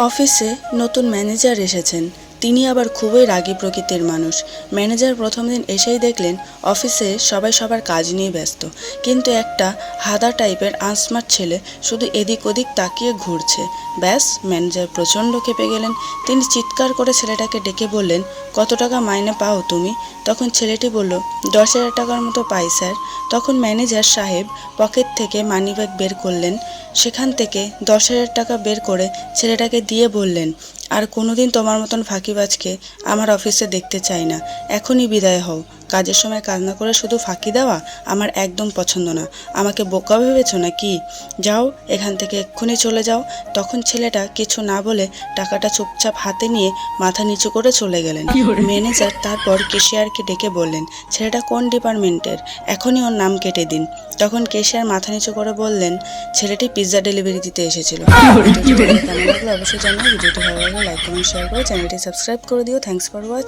অফিসে নতুন ম্যানেজার এসেছেন। তিনি আবার খুবই রাগী প্রকৃতির মানুষ। ম্যানেজার প্রথম দিন এসেই দেখলেন অফিসে সবাই সবার কাজ নিয়ে ব্যস্ত, কিন্তু একটা হাদা টাইপের আনস্মার্ট ছেলে শুধু এদিক ওদিক তাকিয়ে ঘুরছে। ব্যাস, ম্যানেজার প্রচণ্ড ক্ষেপে গেলেন। তিনি চিৎকার করে ছেলেটাকে ডেকে বললেন, কত টাকা মাইনে পাও তুমি? তখন ছেলেটি বলল, 10,000 টাকার মতো পাই স্যার। তখন ম্যানেজার সাহেব পকেট থেকে মানিব্যাগ বের করলেন। সেখান থেকে 10,000 টাকা বের করে ছেলেটাকে দিয়ে বললেন, আর কোনোদিন তোমার মতন ফাঁকিবাজকে আমার অফিসে দেখতে চাই না। এখনই বিদায় হও। কাজের সময় কাজ না করে শুধু ফাঁকি দেওয়া আমার একদম পছন্দ না। আমাকে বোকা ভেবেছো নাকি? যাও এখান থেকে, এক্ষুনি চলে যাও। তখন ছেলেটা কিছু না বলে টাকাটা চুপচাপ হাতে নিয়ে মাথা নিচু করে চলে গেলেন। ম্যানেজার তারপর ক্যাশিয়ারকে ডেকে বললেন, ছেলেটা কোন ডিপার্টমেন্টের, এখনই ওর নাম কেটে দিন। তখন ক্যাশিয়ার মাথা নিচু করে বললেন, ছেলেটি পিৎজা ডেলিভারি দিতে এসেছিল। কেমন লাগলো অবশ্যই জানাও। ভিডিওটি ভালো লাগলে লাইক কমেন্ট শেয়ার করে চ্যানেলটি সাবস্ক্রাইব করে দিও। Thanks for watching.